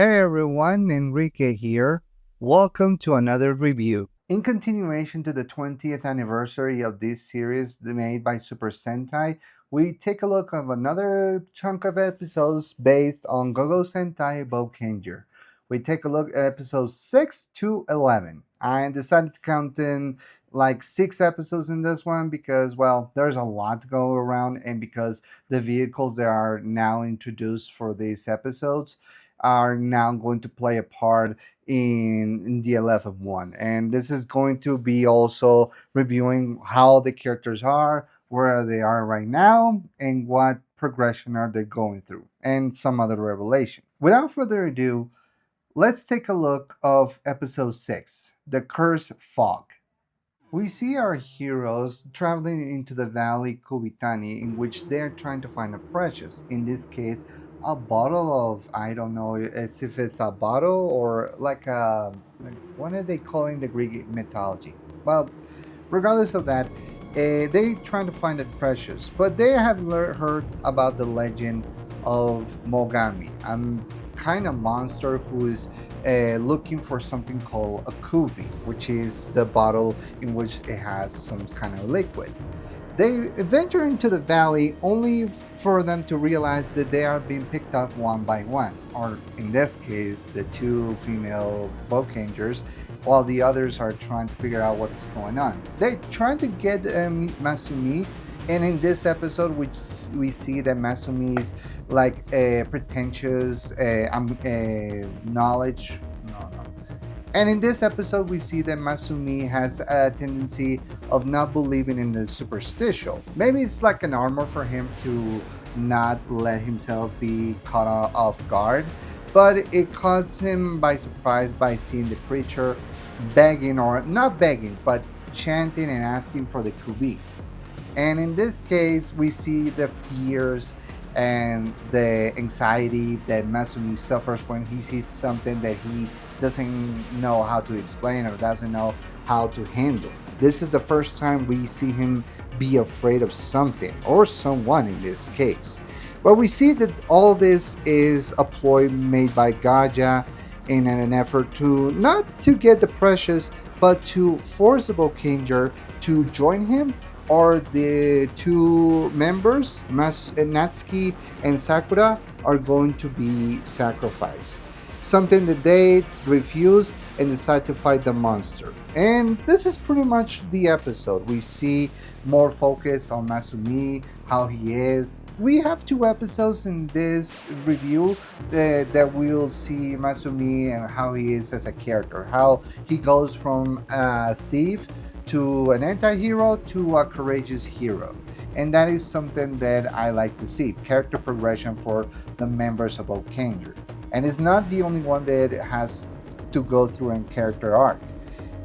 Hey everyone, Enrique here. Welcome to another review. In continuation to the 20th anniversary of this series made by Super Sentai, we take a look at another chunk of episodes based on GoGo Sentai Boukenger. We take a look at episodes 6 to 11. I decided to count in like 6 episodes in this one because, well, there's a lot to go around, and because the vehicles that are now introduced for these episodes are now going to play a part in the 11th one. And this is going to be also reviewing how the characters are, where they are right now, and what progression are they going through, and some other revelation. Without further ado, let's take a look of episode 6, The Cursed Fog. We see our heroes traveling into the Valley Kubitani, in which they're trying to find a precious, in this case, a bottle of, I don't know as if it's a bottle or like a, what are they calling the Greek mythology? Well, regardless of that, they trying to find the precious, but they have heard about the legend of Mogami, a kind of monster who is looking for something called a kubi, which is the bottle in which it has some kind of liquid. They venture into the valley only for them to realize that they are being picked up one by one, or in this case, the two female Bokengers, while the others are trying to figure out what's going on. They try to get Masumi, and in this episode, we see that Masumi's like pretentious knowledge. No. And in this episode, we see that Masumi has a tendency of not believing in the superstition. Maybe it's like an armor for him to not let himself be caught off guard, but it caught him by surprise by seeing the creature begging, or not begging, but chanting and asking for the kubi. And in this case, we see the fears and the anxiety that Masumi suffers when he sees something that he doesn't know how to explain or doesn't know how to handle. This is the first time we see him be afraid of something or someone in this case. But we see that all this is a ploy made by Gaja in an effort to not to get the precious, but to force the Boukenger to join him, or the two members, Natsuki and Sakura, are going to be sacrificed. Something that they refuse and decide to fight the monster. And this is pretty much the episode. We see more focus on Masumi, how he is. We have 2 episodes in this review that we'll see Masumi and how he is as a character, how he goes from a thief to an anti-hero to a courageous hero. And that is something that I like to see, character progression for the members of Boukenger. And it's not the only one that has to go through a character arc.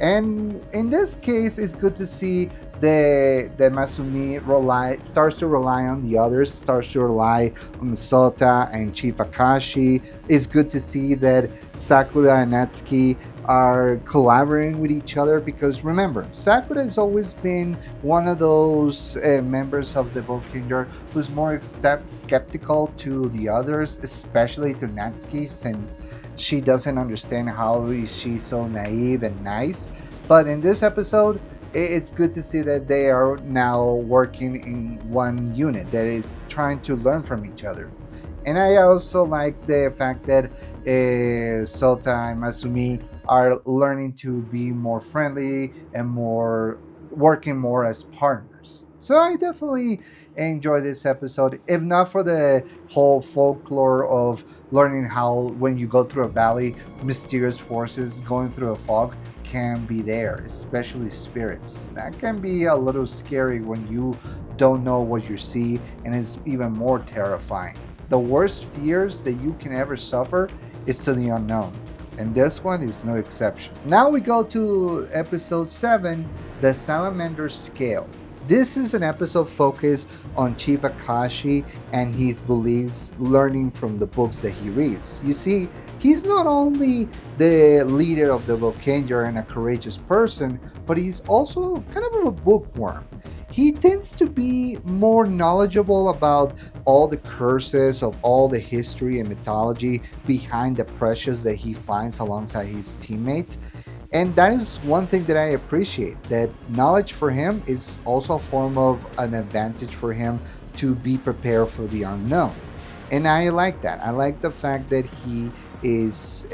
And in this case, it's good to see that Masumi starts to rely on the others, starts to rely on Sota and Chief Akashi. It's good to see that Sakura and Natsuki are collaborating with each other, because remember, Sakura has always been one of those members of the Boukenger who's more skeptical to the others, especially to Natsuki, since she doesn't understand how is she so naive and nice. But in this episode, it's good to see that they are now working in one unit that is trying to learn from each other. And I also like the fact that Sota and Masumi are learning to be more friendly and more working more as partners. So I definitely enjoy this episode, if not for the whole folklore of learning how when you go through a valley, mysterious forces going through a fog can be there, especially spirits. That can be a little scary when you don't know what you see, and it's even more terrifying. The worst fears that you can ever suffer is to the unknown, and this one is no exception. Now we go to episode 7, The Salamander Scale. This is an episode focused on Chief Akashi and his beliefs, learning from the books that he reads. You see, he's not only the leader of the Boukenger and a courageous person, but he's also kind of a bookworm. He tends to be more knowledgeable about all the curses of all the history and mythology behind the precious that he finds alongside his teammates. And that is one thing that I appreciate, that knowledge for him is also a form of an advantage for him to be prepared for the unknown. And I like that. I like the fact that he is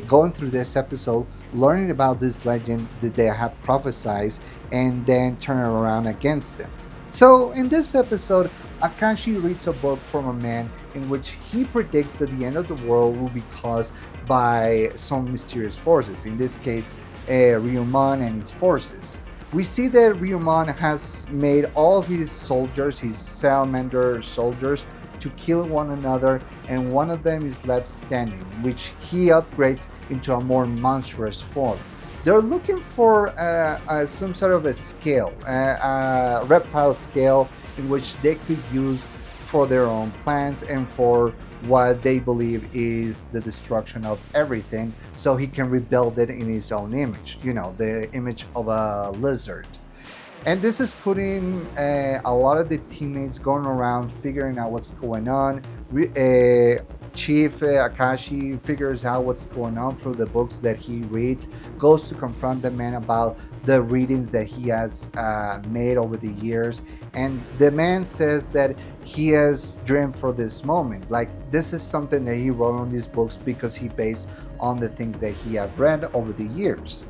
going through this episode, learning about this legend that they have prophesized, and then turn it around against them. So, in this episode, Akashi reads a book from a man in which he predicts that the end of the world will be caused by some mysterious forces, in this case, Ryuman and his forces. We see that Ryuman has made all of his soldiers, his salamander soldiers, to kill one another, and one of them is left standing, which he upgrades into a more monstrous form. They're looking for some sort of a scale, a reptile scale, in which they could use for their own plans and for what they believe is the destruction of everything, so he can rebuild it in his own image, the image of a lizard. And this is putting a lot of the teammates going around figuring out what's going on. Chief Akashi figures out what's going on through the books that he reads, goes to confront the man about the readings that he has made over the years. And the man says that he has dreamed for this moment. Like, this is something that he wrote on these books because he based on the things that he have read over the years.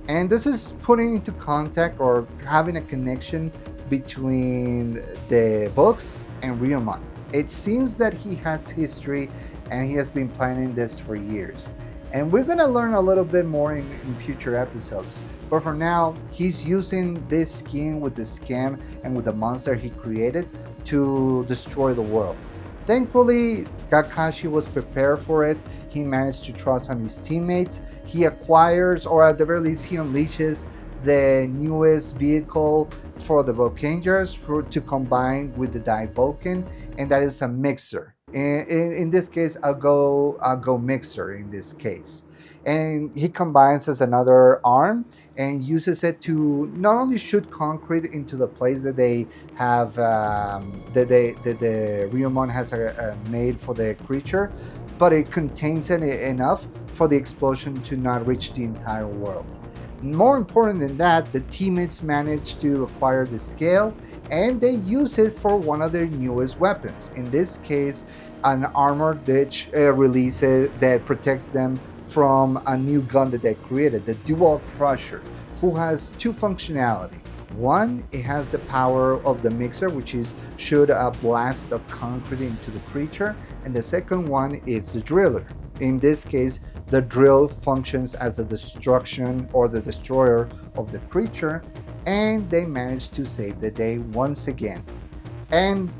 And this is putting into contact or having a connection between the books and Ryuman. It seems that he has history and he has been planning this for years. And we're going to learn a little bit more in future episodes. But for now, he's using this scheme with the scam and with the monster he created to destroy the world. Thankfully, Kakashi was prepared for it. He managed to trust on his teammates. He acquires, or at the very least, he unleashes the newest vehicle for the Boukengers to combine with the Daiboken, and that is a mixer. In this case, a go mixer in this case. And he combines as another arm and uses it to not only shoot concrete into the place that they have, that the Ryumon has made for the creature, but it contains it enough for the explosion to not reach the entire world. More important than that, the teammates manage to acquire the scale and they use it for one of their newest weapons. In this case, an armor ditch releases that protects them from a new gun that they created, the Dual Crusher, who has two functionalities. One, it has the power of the mixer, which is shoot a blast of concrete into the creature, and the second one is the driller. In this case, the drill functions as a destruction or the destroyer of the creature, and they manage to save the day once again. And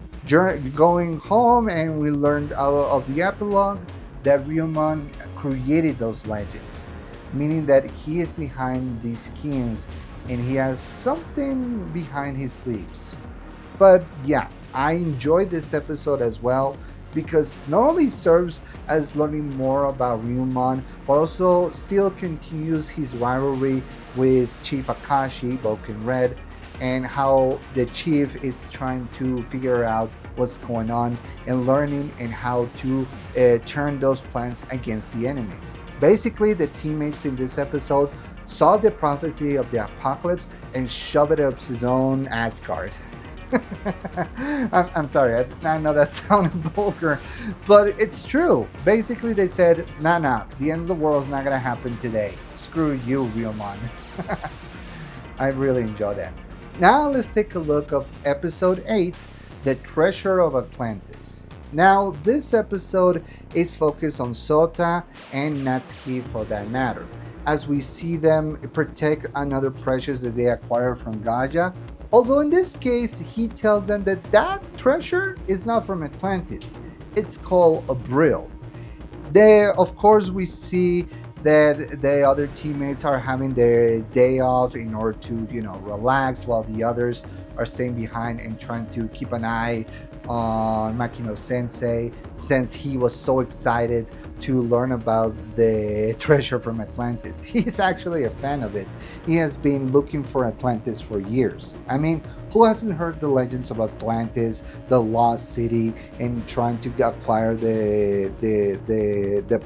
going home, and we learned out of the epilogue that Ryumon created those legends, meaning that he is behind these schemes and he has something behind his sleeves. But yeah, I enjoyed this episode as well because not only serves as learning more about Ryumon, but also still continues his rivalry with Chief Akashi, Boken Red, and how the chief is trying to figure out what's going on and learning and how to turn those plans against the enemies. Basically, the teammates in this episode saw the prophecy of the apocalypse and shoved it up his own Asgard. I'm sorry, I know that sounded vulgar, but it's true. Basically, they said, nah, the end of the world is not gonna happen today. Screw you, Ryumon. I really enjoy that. Now let's take a look at episode 8, The Treasure of Atlantis. Now, this episode is focused on Sota and Natsuki for that matter, as we see them protect another precious that they acquired from Gaia. Although in this case, he tells them that that treasure is not from Atlantis. It's called a Brill. There, of course, we see that the other teammates are having their day off in order to, relax, while the others are staying behind and trying to keep an eye on Makino Sensei, since he was so excited to learn about the treasure from Atlantis. He's actually a fan of it. He has been looking for Atlantis for years. I mean, who hasn't heard the legends of Atlantis, the lost city, and trying to acquire the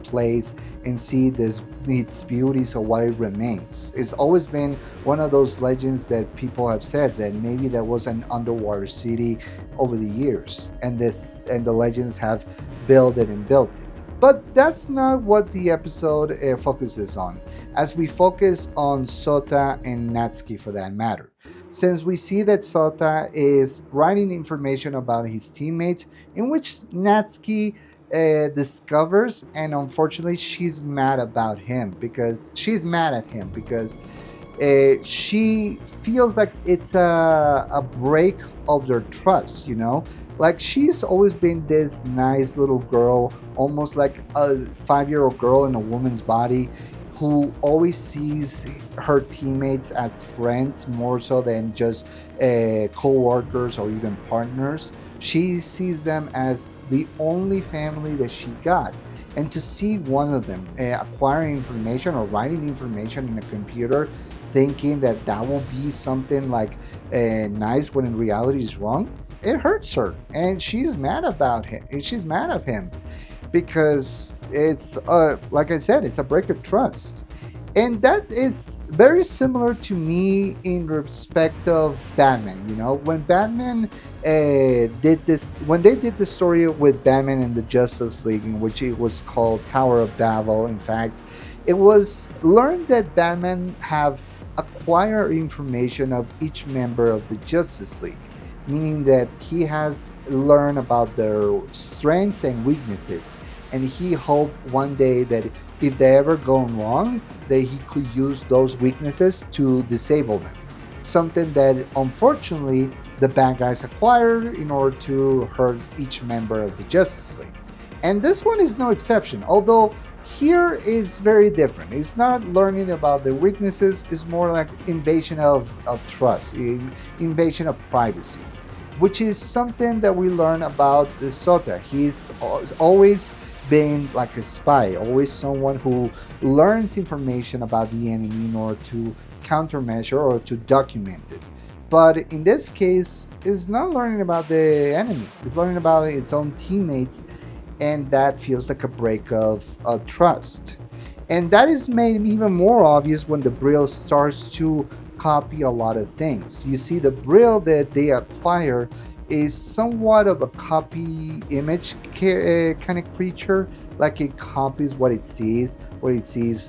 place and see its beauties or what it remains? It's always been one of those legends that people have said that maybe there was an underwater city over the years, and the legends have built it and built it. But that's not what the episode focuses on, as we focus on Sota and Natsuki for that matter. Since we see that Sota is writing information about his teammates, in which Natsuki discovers, and unfortunately, she's mad at him because she feels like it's a break of their trust, Like, she's always been this nice little girl, almost like a 5-year-old girl in a woman's body, who always sees her teammates as friends more so than just co-workers or even partners. She sees them as the only family that she got. And to see one of them acquiring information or writing information in a computer, thinking that that will be something like nice when in reality is wrong, it hurts her, and she's mad about him. She's mad at him because it's like I said, it's a break of trust. And that is very similar to me in respect of Batman. When Batman when they did the story with Batman and the Justice League, in which it was called Tower of Babel, in fact, it was learned that Batman have acquired information of each member of the Justice League, meaning that he has learned about their strengths and weaknesses, and he hoped one day that if they ever go wrong, that he could use those weaknesses to disable them. Something that unfortunately the bad guys acquired in order to hurt each member of the Justice League. And this one is no exception, although here is very different. It's not learning about the weaknesses, it's more like invasion of trust, invasion of privacy, which is something that we learn about the Sota. He's always been like a spy, always someone who learns information about the enemy in order to countermeasure or to document it. But in this case, it's not learning about the enemy, it's learning about its own teammates, and that feels like a break of trust. And that is made even more obvious when the Brill starts to copy a lot of things. You see, the Brill that they acquire is somewhat of a copy image kind of creature. Like, it copies what it sees,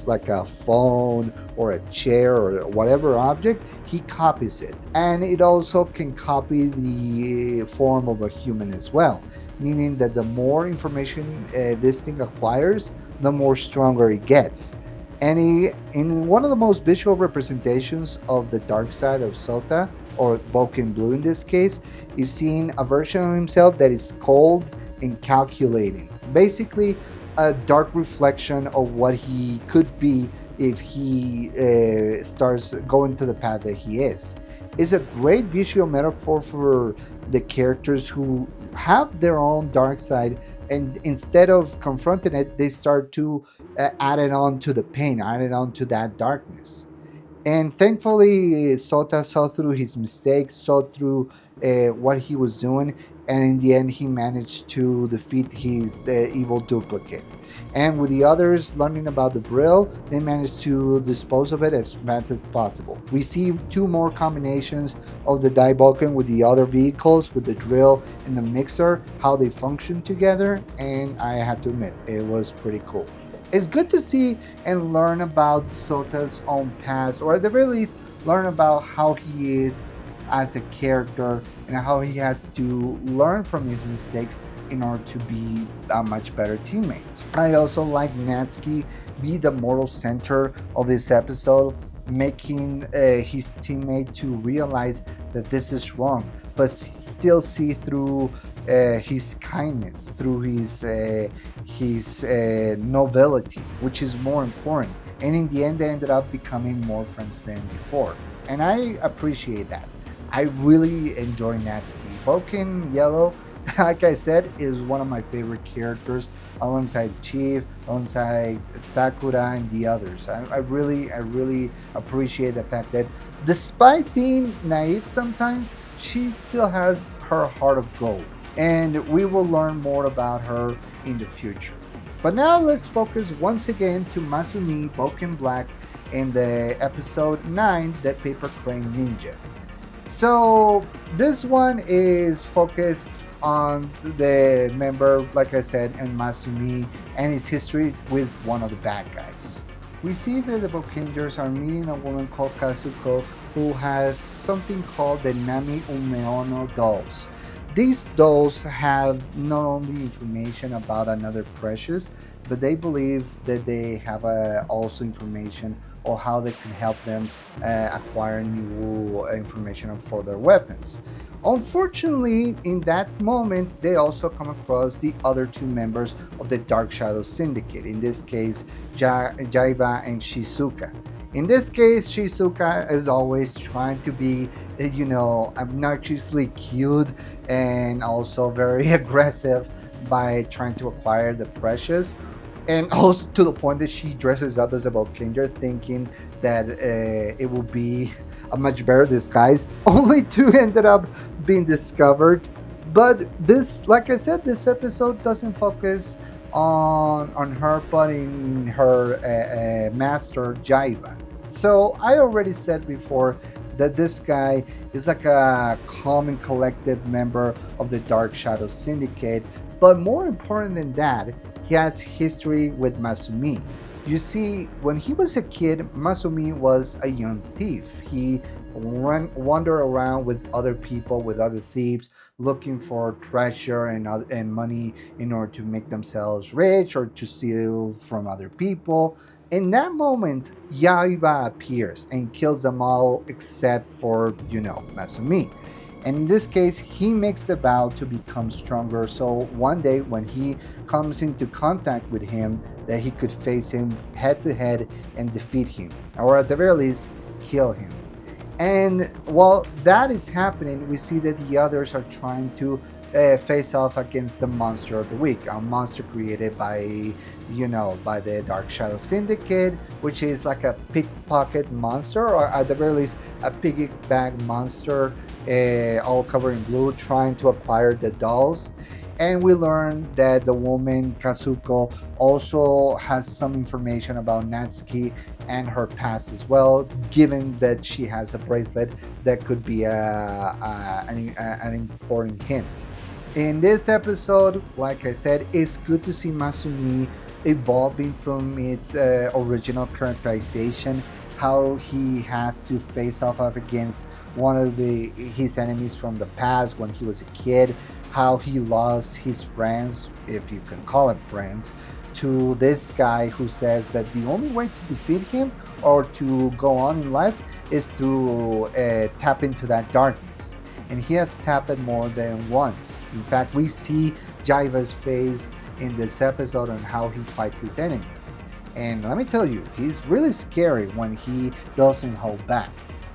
like a phone or a chair or whatever object, he copies it. And it also can copy the form of a human as well, meaning that the more information this thing acquires, the more stronger it gets. And in one of the most visual representations of the dark side of Sota, or Bouken Blue in this case, is seeing a version of himself that is cold and calculating. Basically, a dark reflection of what he could be if he starts going to the path that he is. It's a great visual metaphor for the characters who have their own dark side, and instead of confronting it, they start to add it on to the pain, add it on to that darkness. And thankfully, Sota saw through his mistakes, saw through what he was doing, and in the end, he managed to defeat his evil duplicate. And with the others learning about the Brill, they managed to dispose of it as fast as possible. We see two more combinations of the Daiboken with the other vehicles, with the drill and the mixer, how they function together, and I have to admit, it was pretty cool. It's good to see and learn about Sota's own past, or at the very least, learn about how he is as a character and how he has to learn from his mistakes in order to be a much better teammate. I also like Natsuki be the moral center of this episode, making his teammate to realize that this is wrong, but still see through his kindness, through his nobility, which is more important. And in the end, they ended up becoming more friends than before, and I appreciate that. I really enjoy Natsuki. Boken Yellow, like I said, is one of my favorite characters, alongside Chief, alongside Sakura and the others. I really appreciate the fact that despite being naive sometimes, she still has her heart of gold. And we will learn more about her in the future. But now let's focus once again to Masumi Boken Black in the episode 9, The Paper Crane Ninja. So this one is focused on the member, like I said, and Masumi and his history with one of the bad guys. We see that the Bokengers are meeting a woman called Kazuko who has something called the Nami Umeono dolls. These dolls have not only information about another precious, but they believe that they have also information or how they can help them acquire new information for their weapons. Unfortunately, in that moment, they also come across the other two members of the Dark Shadow Syndicate, in this case, Jaiba and Shizuka. In this case, Shizuka is always trying to be, obnoxiously cute and also very aggressive by trying to acquire the precious, and also to the point that she dresses up as a Boukenger thinking that it will be a much better disguise, only to ended up being discovered. But this, like I said, this episode doesn't focus on her, but in her master Jaiva. So I already said before that this guy is like a calm and collective member of the Dark Shadow Syndicate, but more important than that, he has history with Masumi. You see, when he was a kid, Masumi was a young thief. He wandered around with other people, with other thieves, looking for treasure and money in order to make themselves rich or to steal from other people. In that moment, Yaiba appears and kills them all except for, Masumi. And in this case, he makes the vow to become stronger. So one day, when he comes into contact with him, that he could face him head to head and defeat him, or at the very least, kill him. And while that is happening, we see that the others are trying to face off against the monster of the week, a monster created by the Dark Shadow Syndicate, which is like a pickpocket monster, or at the very least, a piggy bag monster, all covered in blue, trying to acquire the dolls. And we learn that the woman Kazuko also has some information about Natsuki and her past as well, given that she has a bracelet that could be an important hint. In this episode, like I said, it's good to see Masumi evolving from its original characterization, how he has to face off against one of his enemies from the past when he was a kid, how he lost his friends, if you can call them friends, to this guy who says that the only way to defeat him or to go on in life is to tap into that darkness. And he has tapped it more than once. In fact, we see Jaiva's face in this episode on how he fights his enemies. And let me tell you, he's really scary when he doesn't hold back.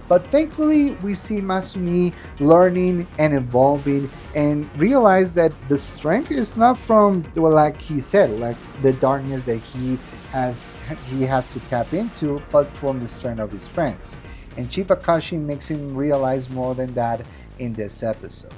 But thankfully, we see Masumi learning and evolving and realize that the strength is not from, well, like he said, like the darkness that he has to tap into, but from the strength of his friends. And Chief Akashi makes him realize more than that in this episode.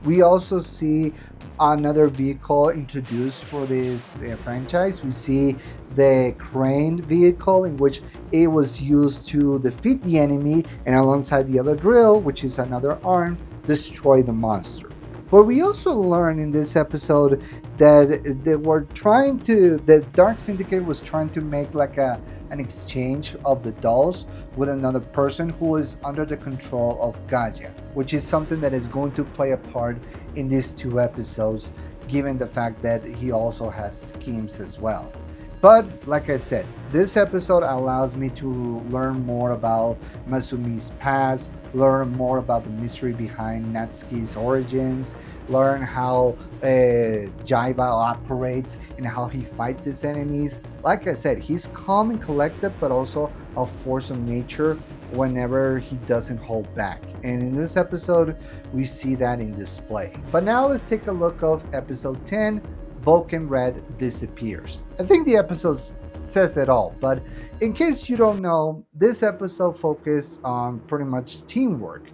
We also see another vehicle introduced for this franchise. We see the crane vehicle, in which it was used to defeat the enemy, and alongside the other drill, which is another arm, destroy the monster. But we also learn in this episode that the Dark Syndicate was trying to make like an exchange of the dolls with another person who is under the control of Gaia, which is something that is going to play a part in these two episodes, given the fact that he also has schemes as well. But like I said, this episode allows me to learn more about Masumi's past, learn more about the mystery behind Natsuki's origins, learn how Jaiba operates and how he fights his enemies. Like I said, he's calm and collected, but also a force of nature whenever he doesn't hold back. And in this episode, we see that in display. But now let's take a look of episode 10, Boken Red disappears. I think the episode says it all, but in case you don't know, this episode focused on pretty much teamwork.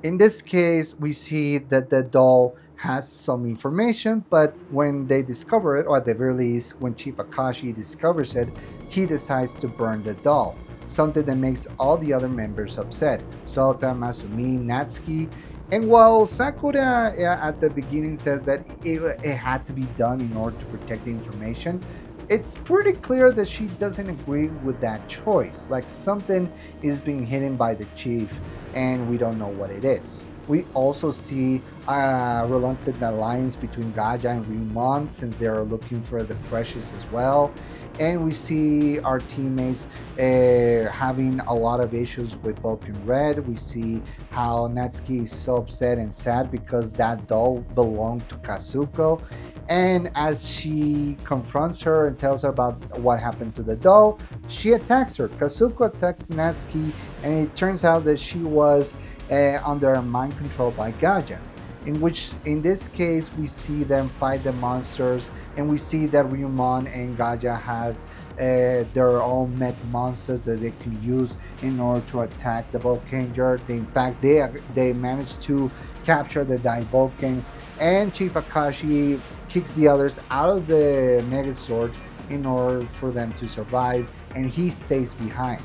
In this case, we see that the doll has some information, but when they discover it, or at the very least, when Chief Akashi discovers it, he decides to burn the doll. Something that makes all the other members upset. Sota, Masumi, Natsuki. And while Sakura at the beginning says that it had to be done in order to protect the information, it's pretty clear that she doesn't agree with that choice. Like something is being hidden by the chief, and we don't know what it is. We also see a reluctant alliance between Gaja and Ryumon since they are looking for the precious as well. And we see our teammates having a lot of issues with Boken Red. We see how Natsuki is so upset and sad because that doll belonged to Kazuko. And as she confronts her and tells her about what happened to the doll, she attacks her. Kazuko attacks Natsuki, and it turns out that she was under mind control by Gaja. In this case, we see them fight the monsters, and we see that Ryumon and Gaja has their own mech monsters that they can use in order to attack the Boukenger. In fact, they managed to capture the Daiboken, and Chief Akashi kicks the others out of the Megazord in order for them to survive, and he stays behind.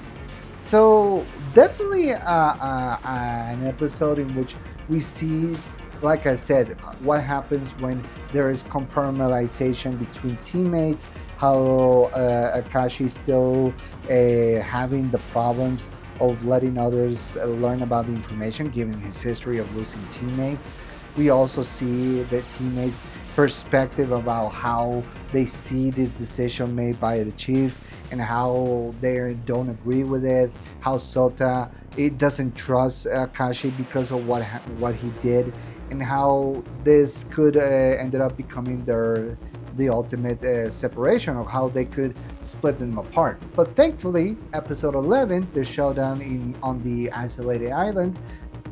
So definitely an episode in which we see, like I said, what happens when there is compartmentalization between teammates, how Akashi is still having the problems of letting others learn about the information, given his history of losing teammates. We also see the teammates' perspective about how they see this decision made by the chief and how they don't agree with it. How Sota it doesn't trust Akashi because of what he did, and how this could ended up becoming the ultimate separation of how they could split them apart. But thankfully, episode 11, the showdown on the isolated island,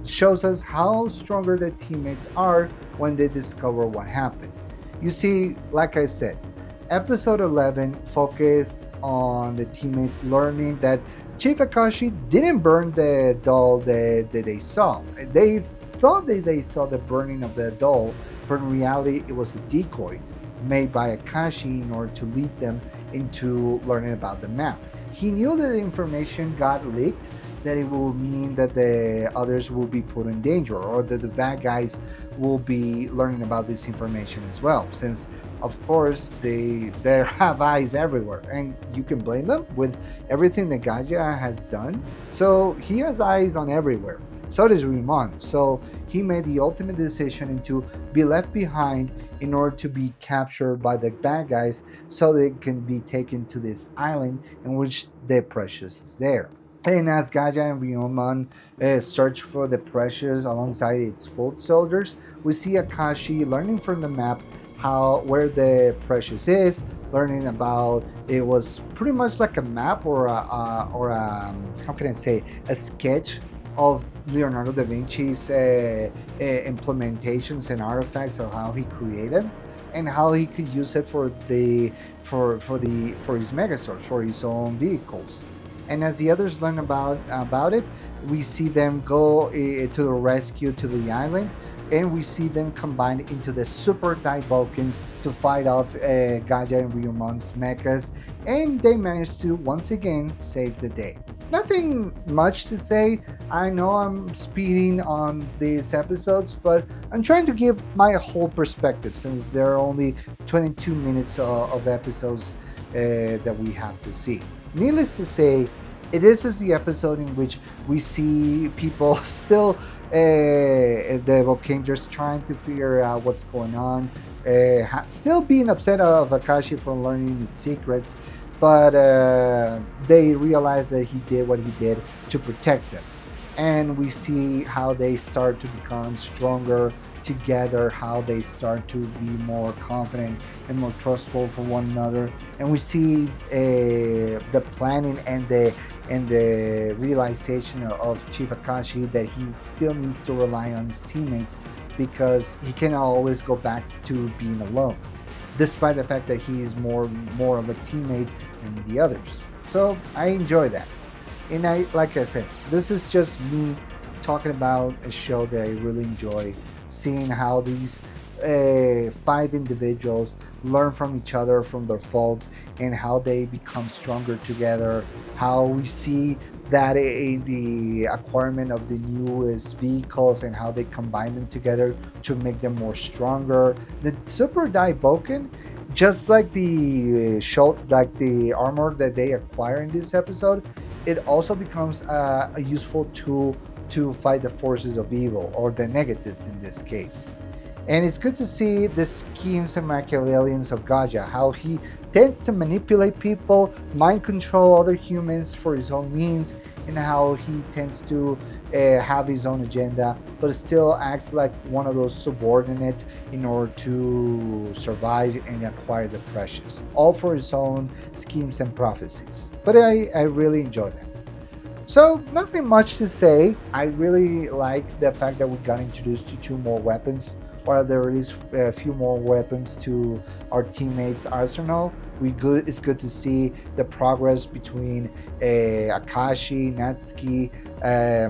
shows us how stronger the teammates are when they discover what happened. You see, like I said, episode 11 focused on the teammates learning that Chief Akashi didn't burn the doll that they saw. They thought that they saw the burning of the doll, but in reality, it was a decoy made by Akashi in order to lead them into learning about the map. He knew that the information got leaked, that it will mean that the others will be put in danger, or that the bad guys will be learning about this information as well, since of course they have eyes everywhere, and you can blame them with everything that Gaja has done. So he has eyes on everywhere. So does Rimon. So he made the ultimate decision to be left behind in order to be captured by the bad guys, so they can be taken to this island in which the precious is there. And as Gaja and Ryomon search for the precious alongside its foot soldiers, we see Akashi learning from the map where the precious is, learning about it was pretty much like a map or how can I say, a sketch of Leonardo da Vinci's implementations and artifacts of how he created and how he could use it for his Megazords, for his own vehicles. And as the others learn about it, we see them go to the rescue to the island, and we see them combined into the Super Daiboken to fight off Gaja and Ryumon's mechas, and they manage to once again save the day. Nothing much to say. I know I'm speeding on these episodes, but I'm trying to give my whole perspective since there are only 22 minutes of episodes that we have to see. Needless to say, it is the episode in which we see people still, the Boukengers trying to figure out what's going on, still being upset of Akashi for learning its secrets, but they realize that he did what he did to protect them. And we see how they start to become stronger together, how they start to be more confident and more trustful for one another. And we see the planning and the realization of Chief Akashi that he still needs to rely on his teammates because he cannot always go back to being alone, despite the fact that he is more of a teammate than the others. So I enjoy that. And I, like I said, this is just me talking about a show that I really enjoy, seeing how these five individuals learn from each other, from their faults, and how they become stronger together. How we see that in the acquirement of the newest vehicles and how they combine them together to make them more stronger. The Super Dai Boken, just like the show, like the armor that they acquire in this episode, it also becomes a useful tool to fight the forces of evil, or the negatives in this case. And it's good to see the schemes and Machiavellians of Gaja, how he tends to manipulate people, mind control other humans for his own means, and how he tends to have his own agenda, but still acts like one of those subordinates in order to survive and acquire the precious, all for his own schemes and prophecies. But I really enjoy that. So, nothing much to say. I really like the fact that we got introduced to two more weapons, or there is a few more weapons to our teammates' arsenal. It's good to see the progress between Akashi, Natsuki,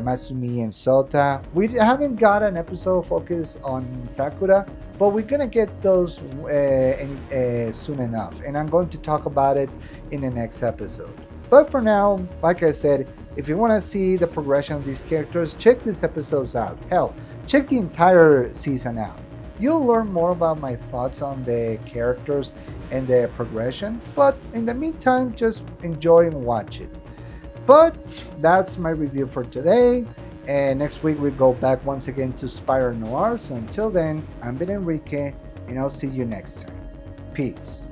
Masumi, and Sota. We haven't got an episode focused on Sakura, but we're gonna get those soon enough, and I'm going to talk about it in the next episode. But for now, like I said, if you want to see the progression of these characters, check these episodes out. Hell, check the entire season out. You'll learn more about my thoughts on the characters and the progression, but in the meantime, just enjoy and watch it. But that's my review for today, and next week we go back once again to Spiral Noir. So until then, I'm Ben Enrique, and I'll see you next time. Peace.